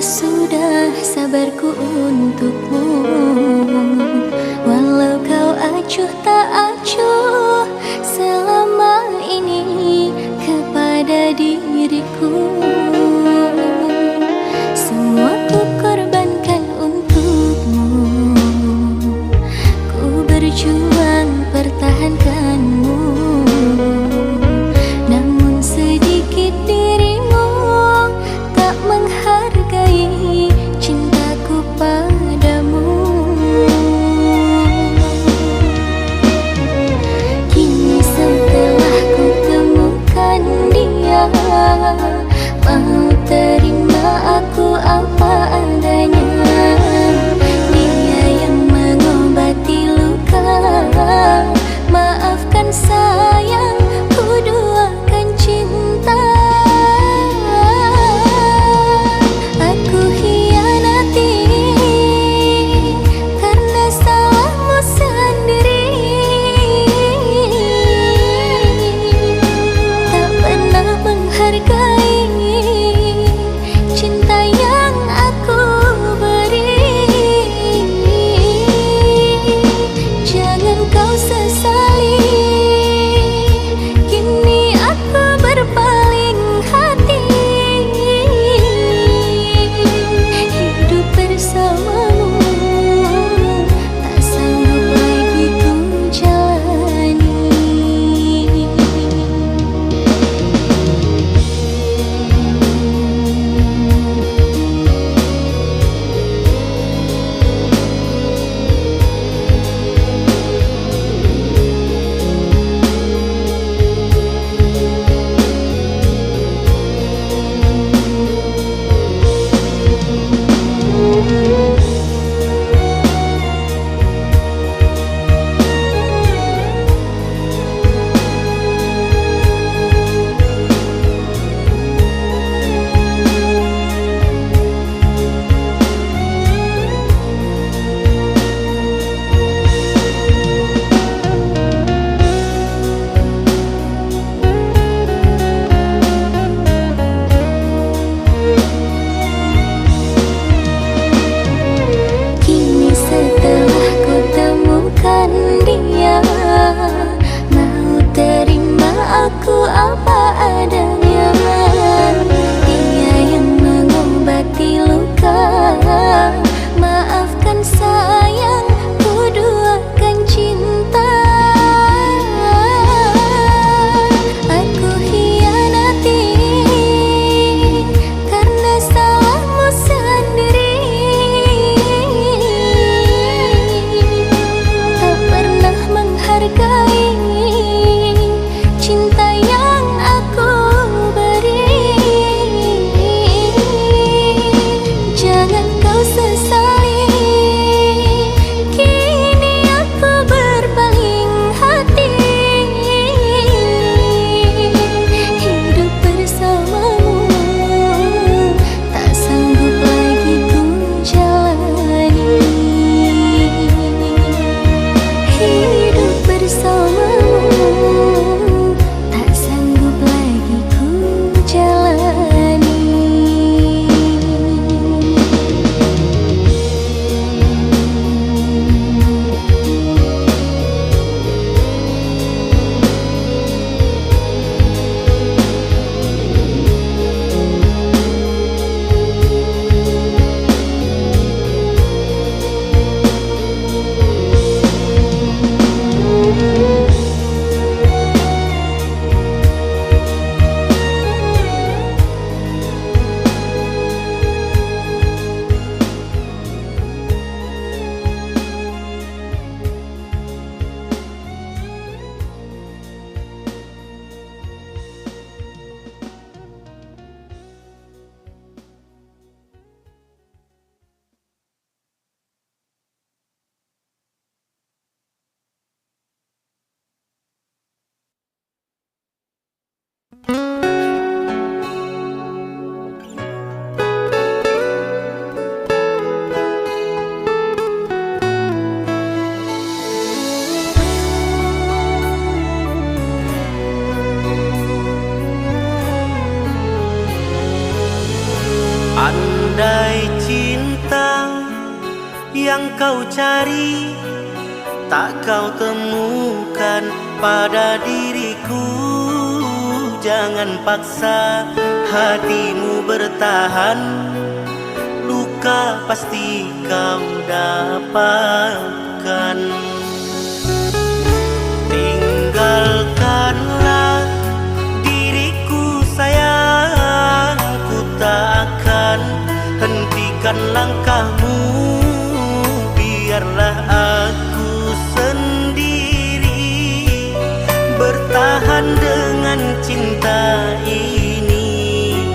Sudah sabarku untukmu, walau kau acuh tak acuh selama ini kepada diriku. Semua ku korbankan untukmu, ku berjuang pertahankanmu. Namun sedikit dirimu tak menghargai cintaku padamu. Kini setelah ku temukan dia, Andai cinta yang kau cari tak kau temukan pada diriku, jangan paksa hatimu bertahan, luka pasti kau dapatkan. Tinggalkanlah diriku sayang, ku tak akan hentikan langkahmu, biarlah aku sendiri bertahan dengan cinta ini.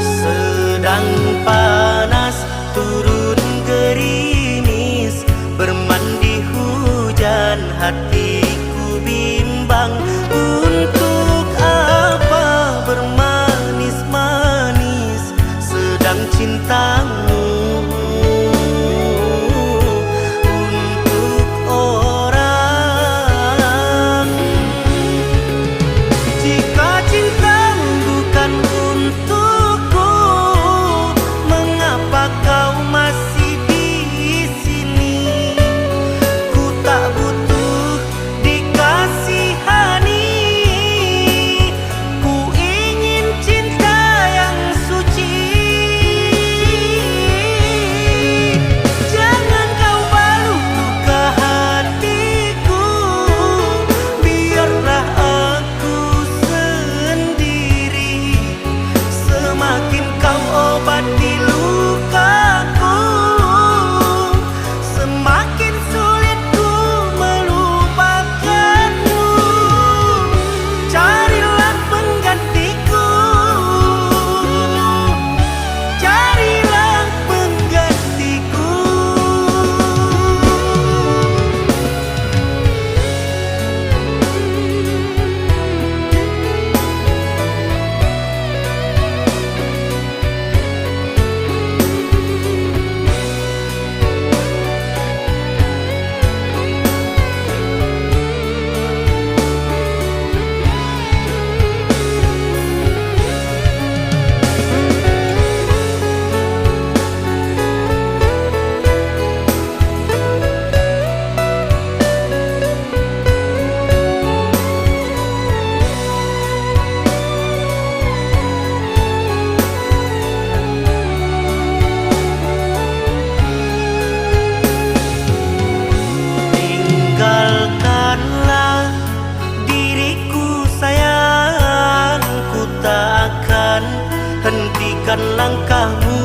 Sedang panas turun gerimis, bermandi hujan hatiku bimbang. Untuk apa bermanis-manis sedang cintamu untuk orang. Jika cintamu bukan untukku, mengapa kau masih di sini? Ku tak butuh dikasihani, ku ingin cinta yang suci. Jangan kau balut luka hatiku, biarlah aku sendiri. Semakin kau obati lukaku, semakin sulit ku melupakanmu. Carilah penggantiku, carilah penggantiku. Tinggalkanlah diriku sayang, ku tak akan hentikan langkahmu,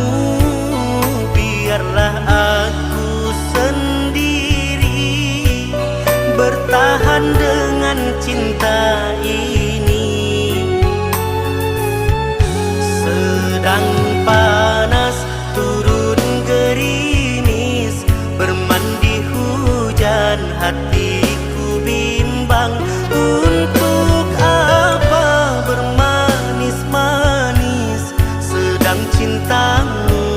biarlah aku sendiri bertahan dengan cinta ini. Sedang panas turun gerimis, bermandi hujan hatiku bimbang. Untuk apa bermanis-manis sedang cintamu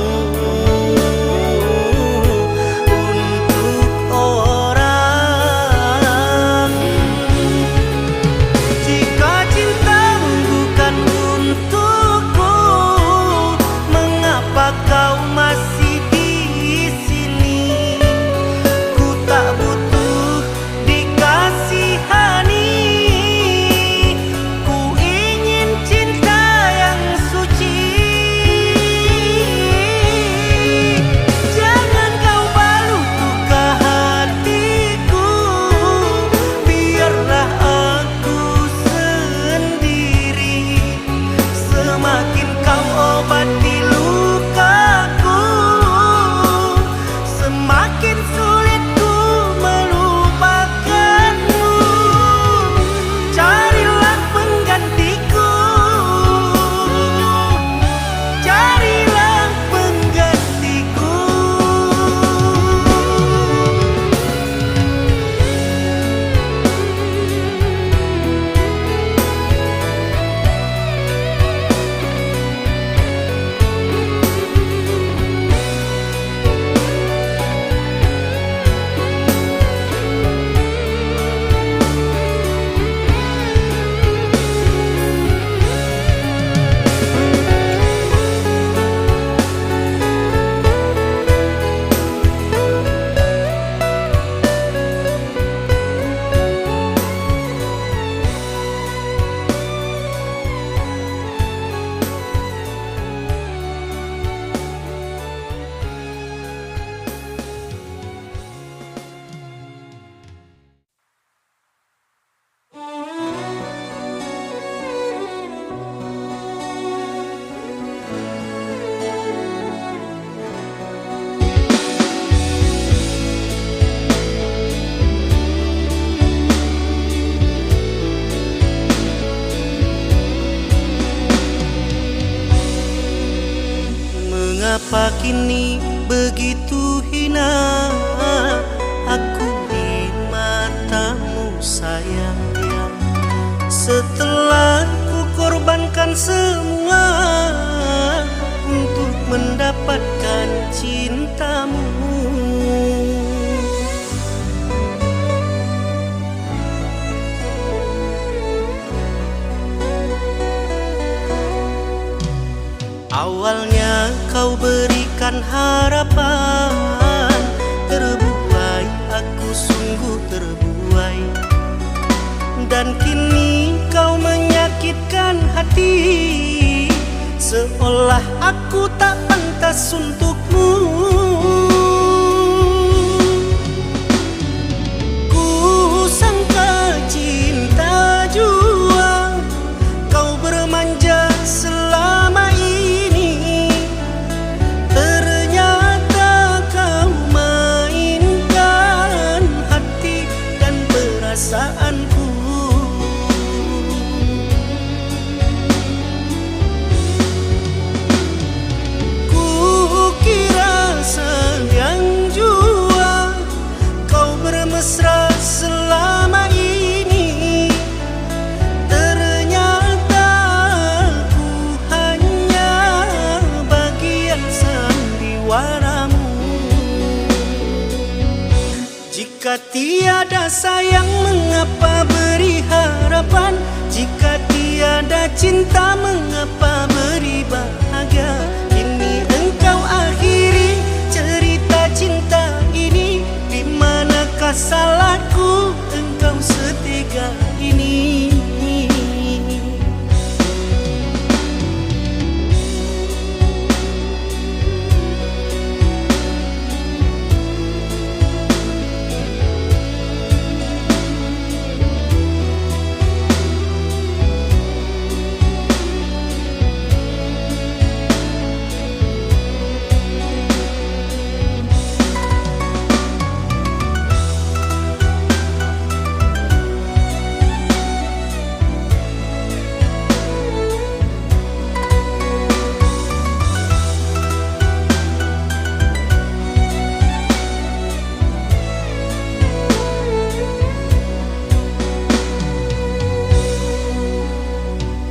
untuk orang. Jika cintamu bukan untukku, mengapa kau masih di sini? Ku tak butuh dikasihani, ku ingin cinta yang suci. Jangan kau balut luka hatiku, biarlah aku sendiri. Semakin kau obati lukaku, semakin sulit ku melupakanmu. Carilah penggantiku, carilah penggantiku. Mengapa kini begitu hina aku di matamu sayang? Setelah ku korbankan semua untuk mendapatkan cintamu. Awalnya kau berikan harapan, terbuai aku sungguh terbuai. Dan kini kau menyakitkan hati, seolah aku tak pantas untukmu. Ku sangka cinta jua, kau bermanja selama ini. Ternyata kau mainkan hati dan perasaanku. Mesra selama ini, ternyata ku hanya bagian sandiwaramu. Jika tiada sayang, mengapa beri harapan? Jika tiada cinta, mengapa beri bahagia? Kini engkau akhiri cerita cinta ini. Di manakah salahku engkau setega ini?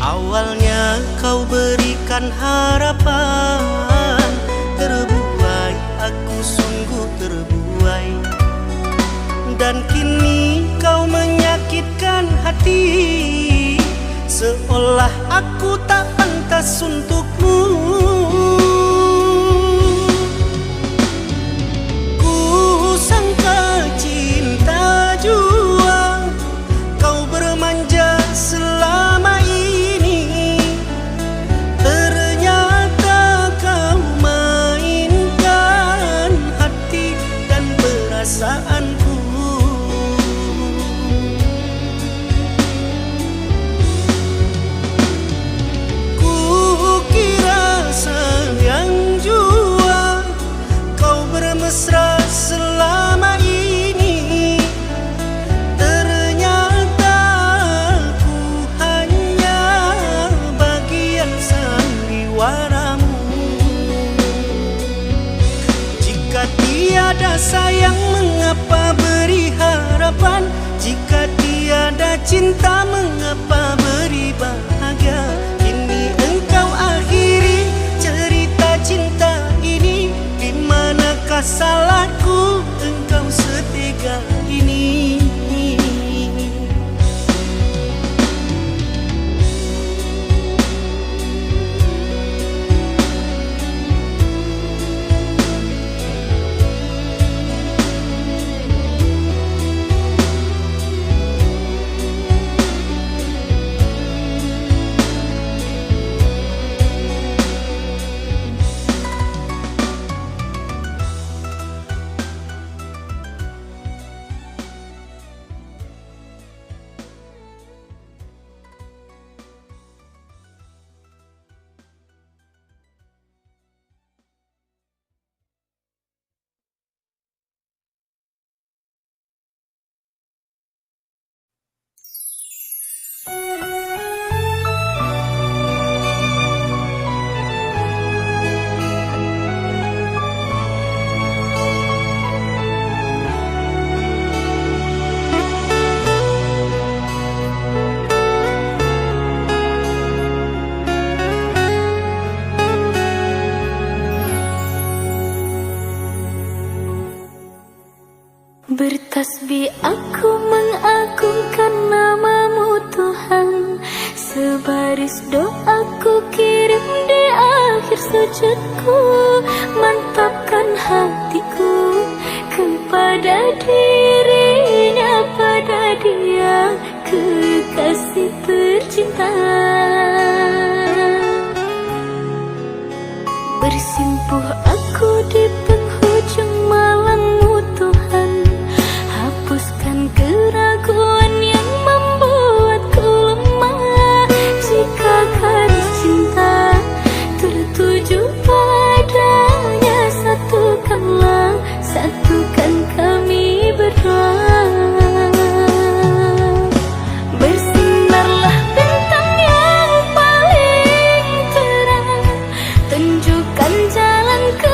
Awalnya kau berikan harapan, terbuai aku sungguh terbuai. Dan kini kau menyakitkan hati, seolah aku tak pantas untukmu. Ku sangka cinta jua, kau bermanja selama ini. Perasaanku, ku kira sayang jua, kau bermesra selama ini. Ternyata ku hanya bagian sandiwaramu. Jika tiada sayang, mengapa beri harapan? Jika tiada cinta, mengapa beri bahagia? Kini engkau akhiri cerita cinta ini. Di manakah salahku engkau setega ini? Tasbih aku mengagungkan namamu Tuhan, sebaris doaku kirim di akhir sujudku, mantapkan hatiku kepada dirinya, pada dia kekasih tercinta. Bersimpuh aku di penghujung malammu Tuhan, hapuskan keraguan yang membuatku lemah. Jika garis cinta tertuju padanya, satukan kami berdua. Bersinarlah bintang yang paling terang, tunjukkan jalan ke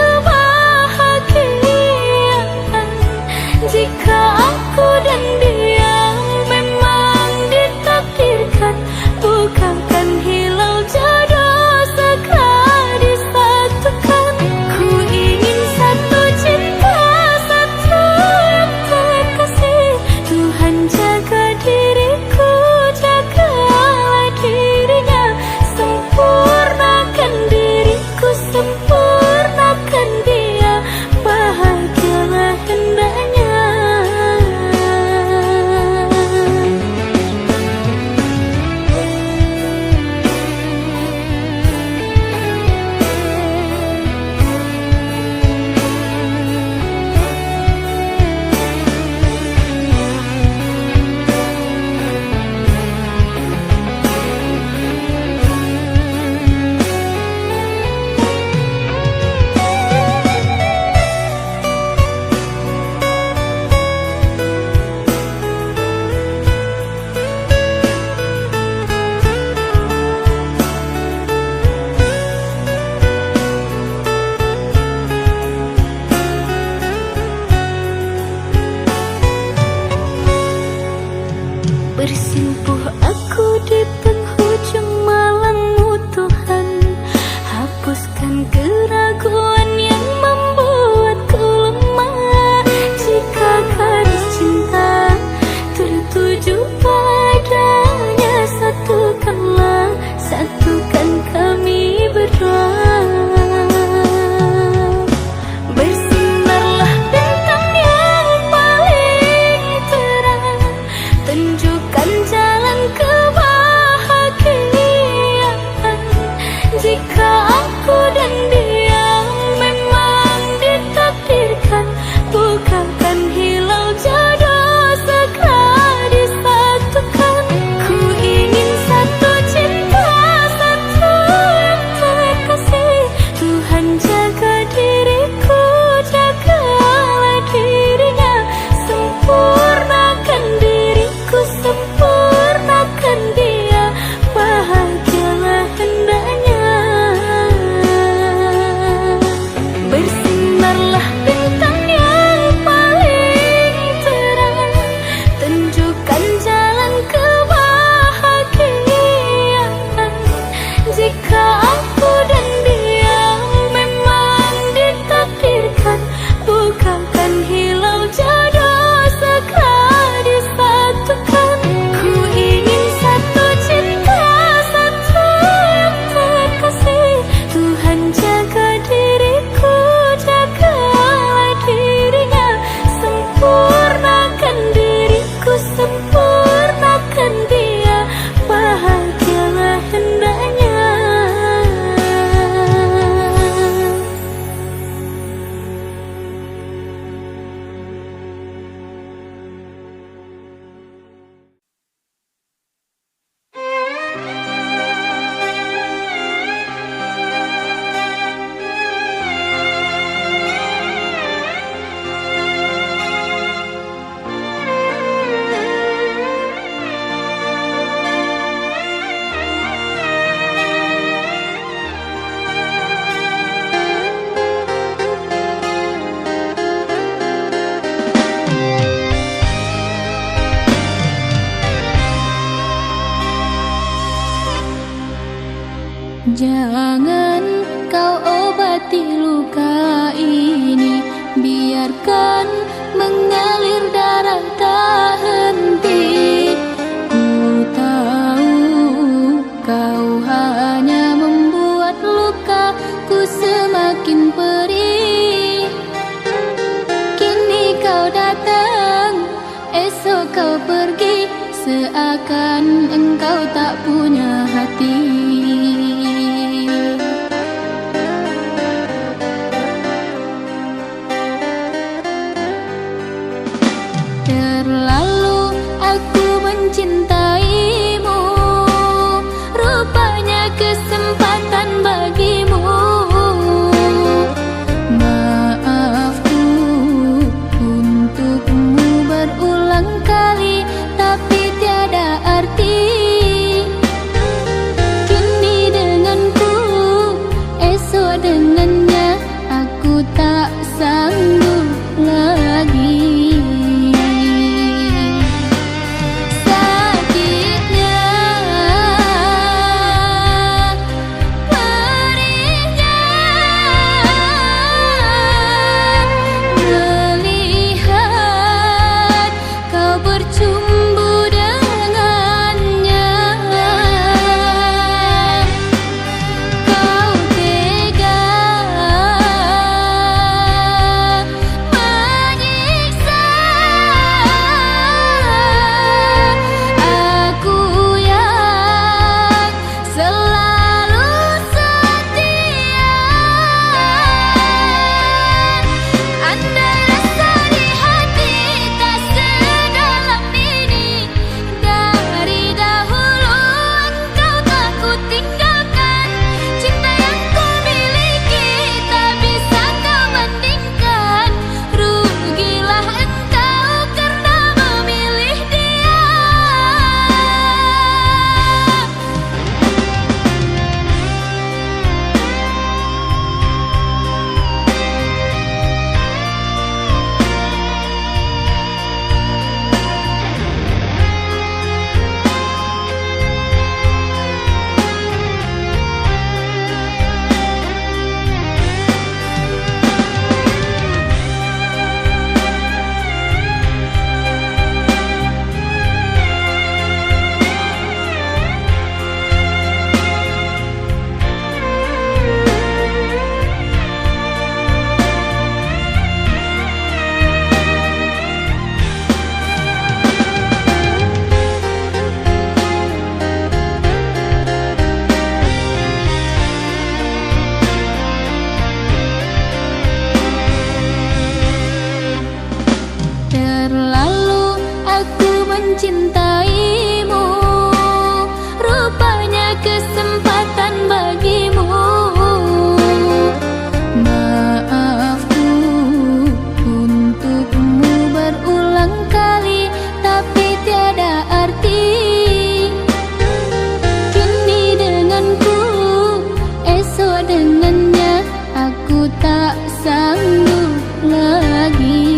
katakan engkau tak punya hati. Terlalu aku mencintaimu, rupanya kesempatan bagimu. Maafku untukmu berulang kali, tapi tiada arti. Kini denganku, esok dengannya, aku tak sanggup lagi. Terlalu aku mencintaimu, rupanya kesempatan bagimu. Maafku untukmu berulang kali, tapi tiada arti. Kini denganku, esok dengannya, aku tak sanggup lagi.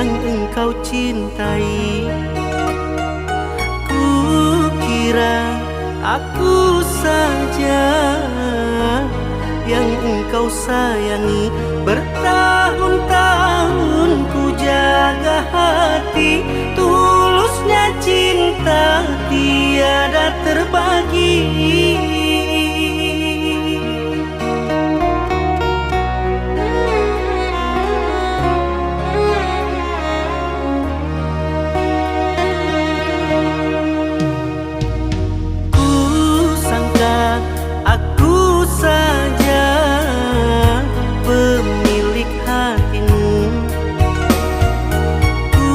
yang engkau cintai. Kukira aku saja yang engkau sayangi. Bertahun-tahun ku jaga hati, tulusnya cinta tiada terbagi. Aku saja pemilik hatimu. Ku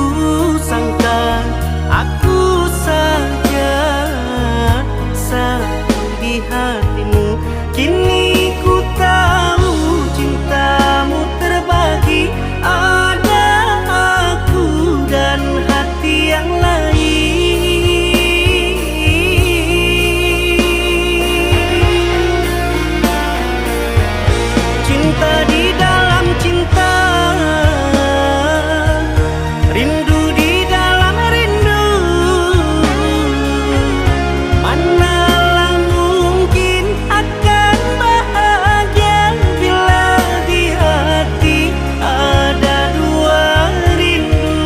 sangka aku saja satu di hatimu. Kini ku tahu cintamu terbagi. Ada aku dan hati yang lain. Cinta di dalam cinta, rindu di dalam rindu. Manalah mungkin akan bahagia bila di hati ada dua rindu.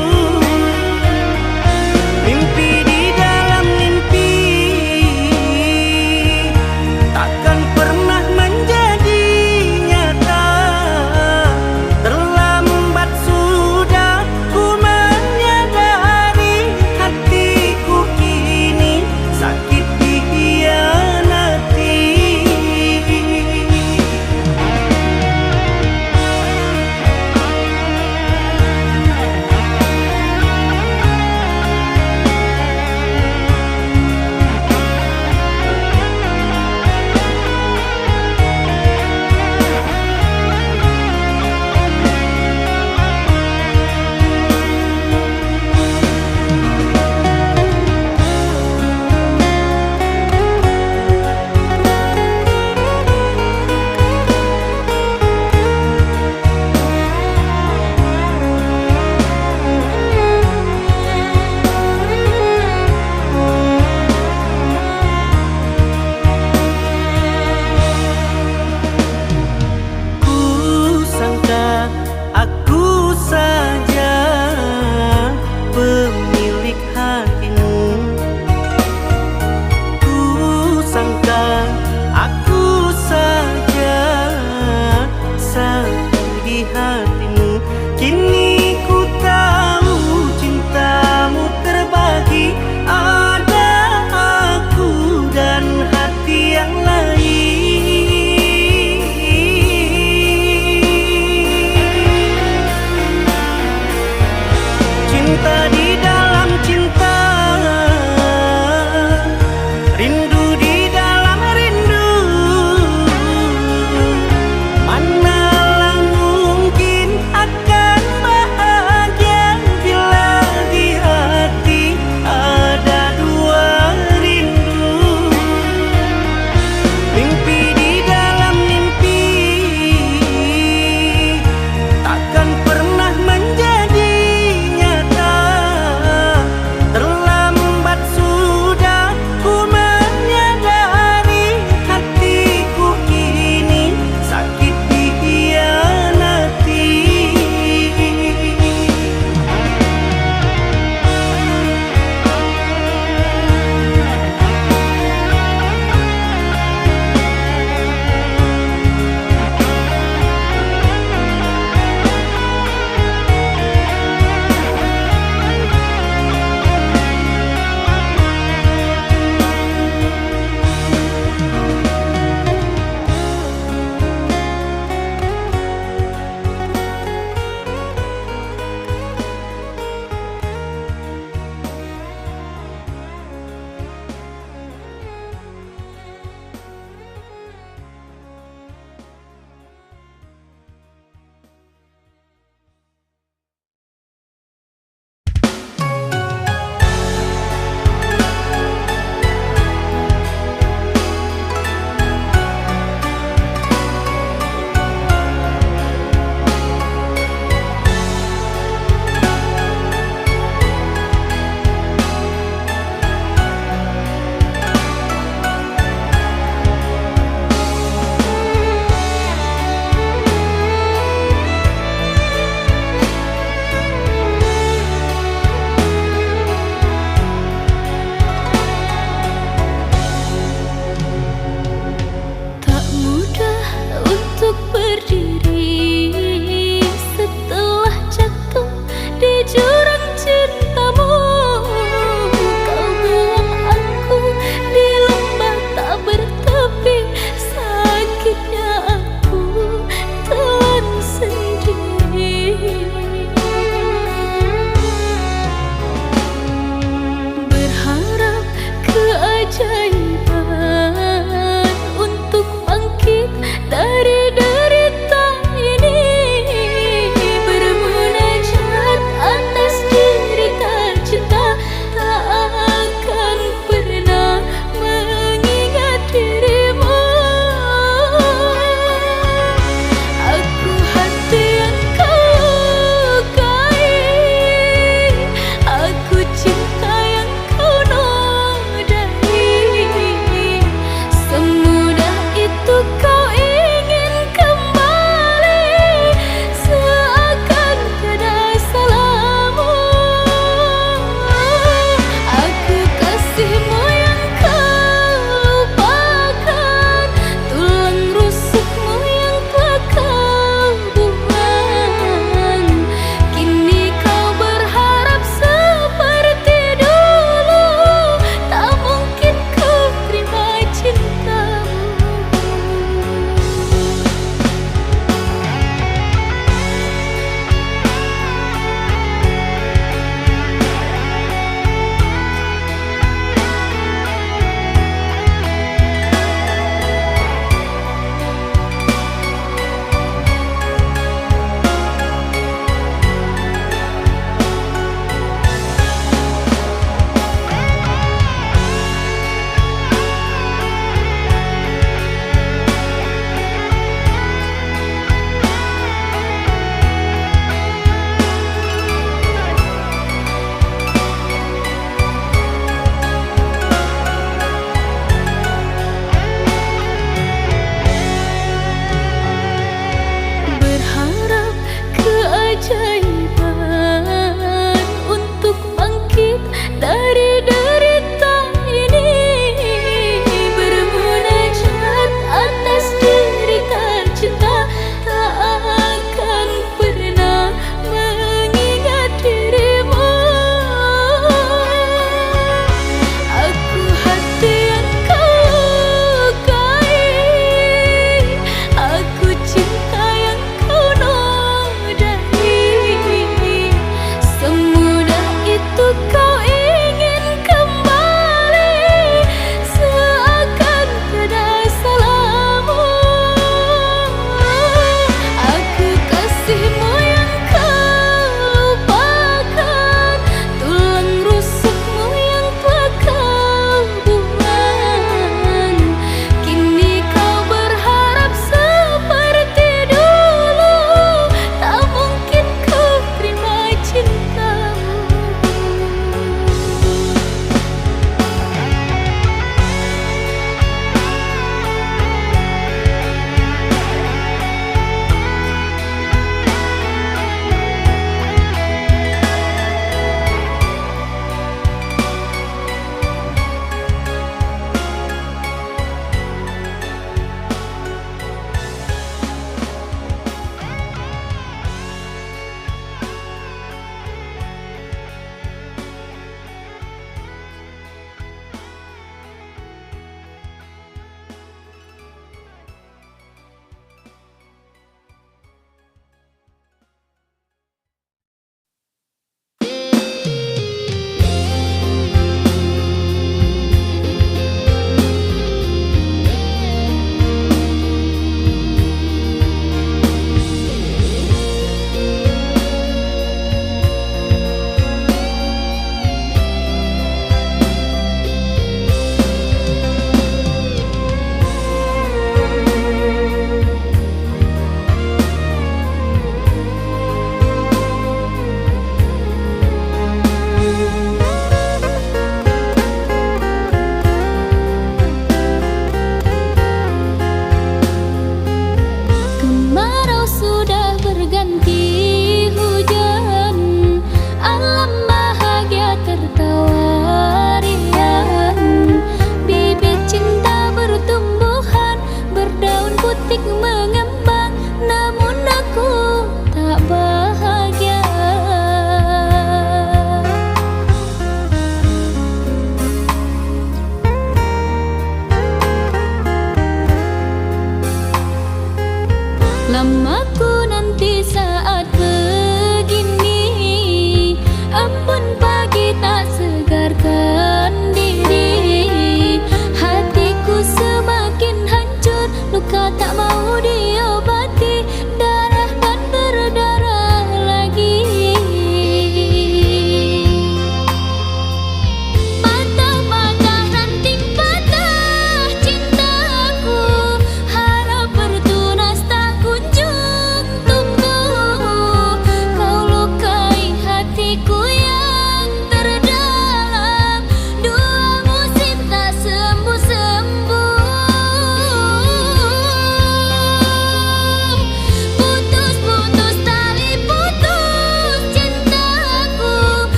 Mimpi di dalam mimpi takkan pernah menjadi. Terlambat sudah ku menyadari, hatiku kini sakit dikhianati. Aku saja pemilik hatimu. Ku sangka aku saja satu di hatimu. Kini ku tahu cintamu terbagi. Ada aku dan hati yang lain. Cinta di dalam cinta, rindu di dalam rindu. Manalah mungkin akan bahagia bila di hati ada dua rindu. Mimpi di dalam mimpi takkan pernah menjadi nyata.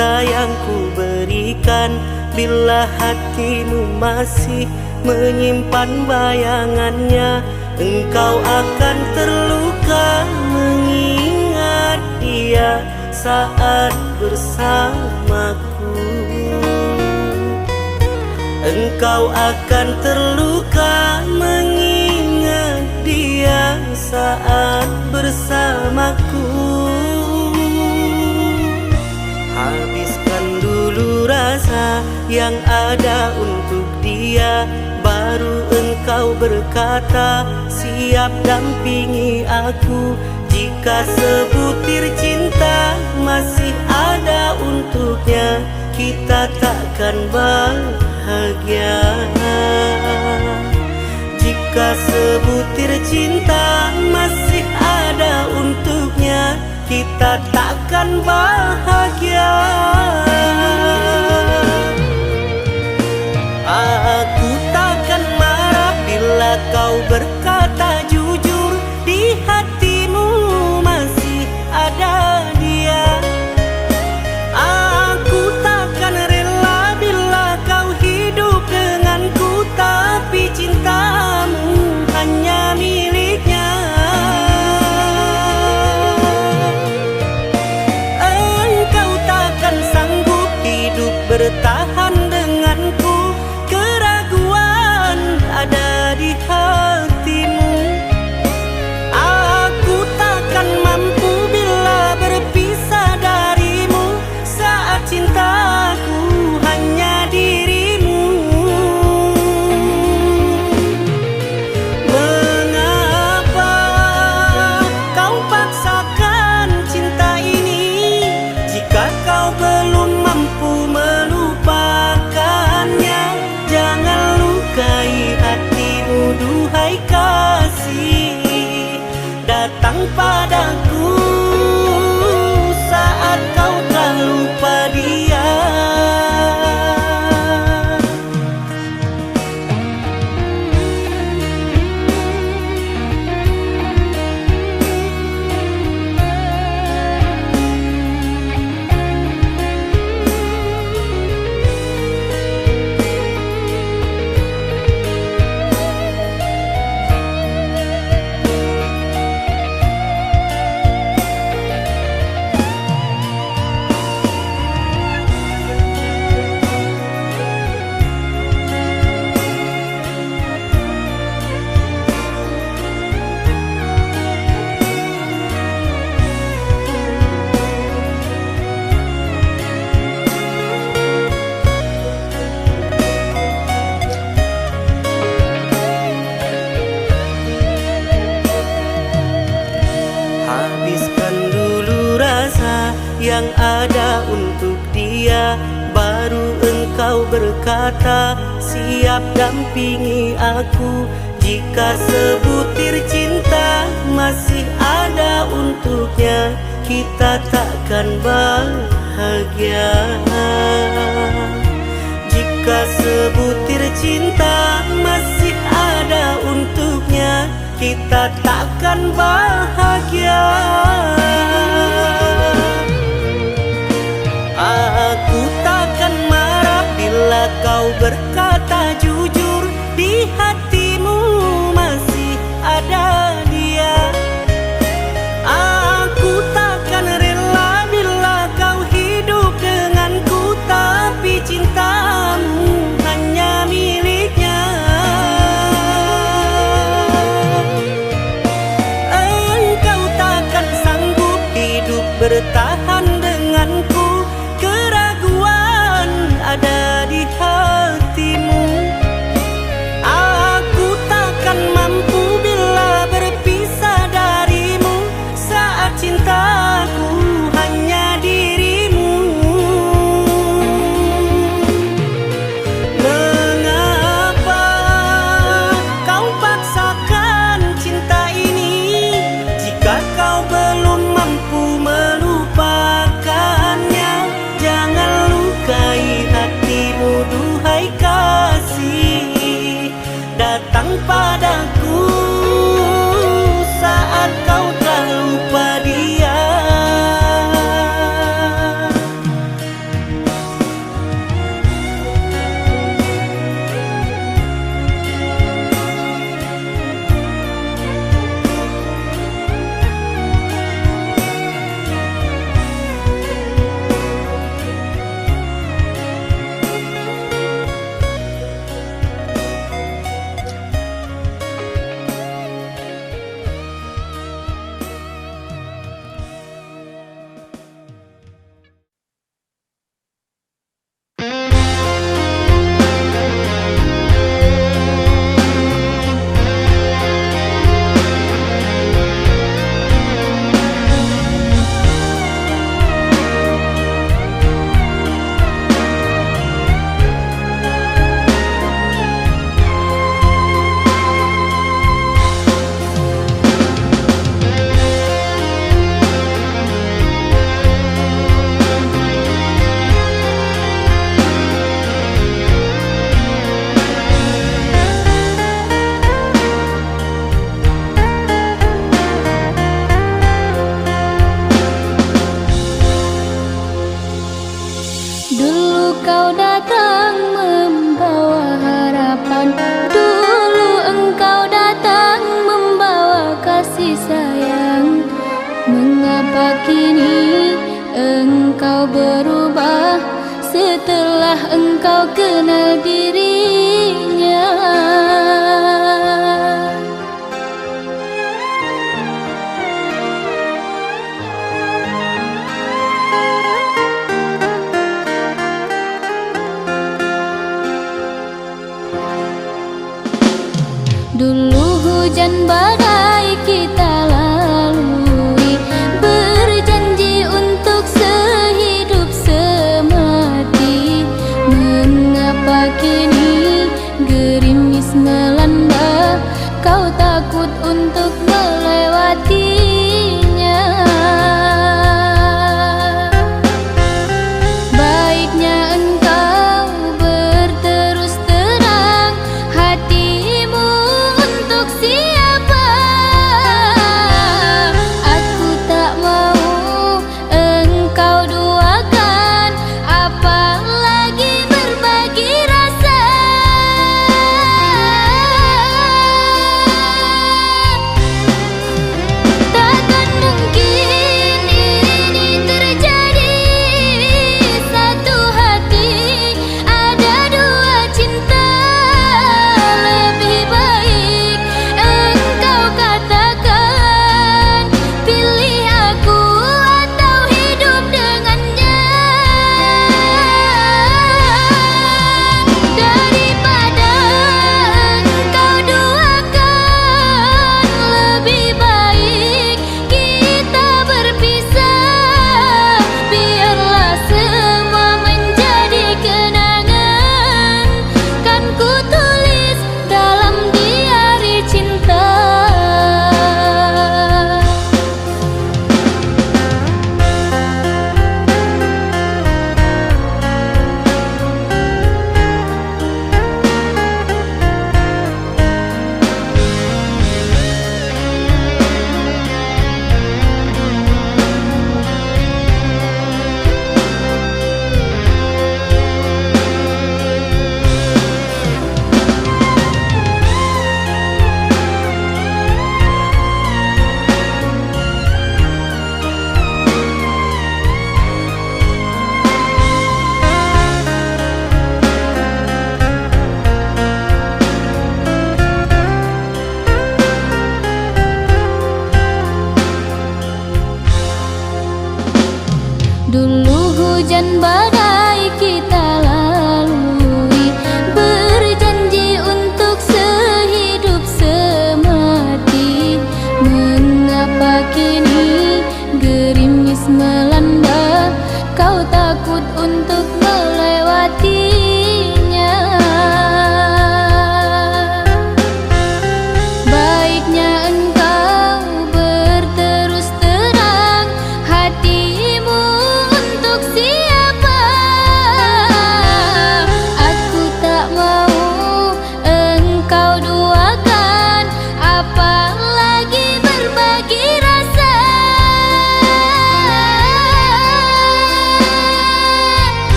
cinta yang ku berikan. Bila hatimu masih menyimpan bayangannya, engkau akan terluka mengingat dia saat bersamaku. Engkau akan terluka mengingat dia saat bersamaku. Habiskan dulu rasa yang ada untuk dia, baru engkau berkata siap dampingi aku. Jika sebutir cinta masih ada untuknya, kita takkan bahagia. Jika sebutir cinta masih ada untuknya, kita takkan bahagia. Aku takkan marah bila kau berkata jujur, di hatimu masih ada dia. Aku takkan rela bila kau hidup denganku, tapi cintamu hanya miliknya. Engkau takkan sanggup hidup bertahan denganku, keraguan ada di hatimu. Aku takkan mampu bila berpisah darimu, saat cintaku hanya dirimu. Mengapa kau paksakan cinta ini, jika kau belum mampu melupakannya? Jangan lukai hatimu, duhai kasih. Datang padaku saat kau telah lupa dia. Habiskan dulu rasa yang ada untuk dia, baru engkau berkata siap dampingi aku. Jika sebutir cinta masih ada untuknya, kita takkan bahagia. Jika sebutir cinta masih ada untuknya, kita takkan bahagia. Aku takkan marah bila kau berkata jujur, di hatimu masih ada dia. Aku takkan rela bila kau hidup denganku, tapi cintamu hanya miliknya. Engkau takkan sanggup hidup bertahan denganku, keraguan ada di hati. Mengapa kini engkau berubah setelah engkau kenal dirinya? Dulu hujan badai kita lalui, berjanji untuk sehidup semati. Mengapa kini gerimis melanda, kau takut untuk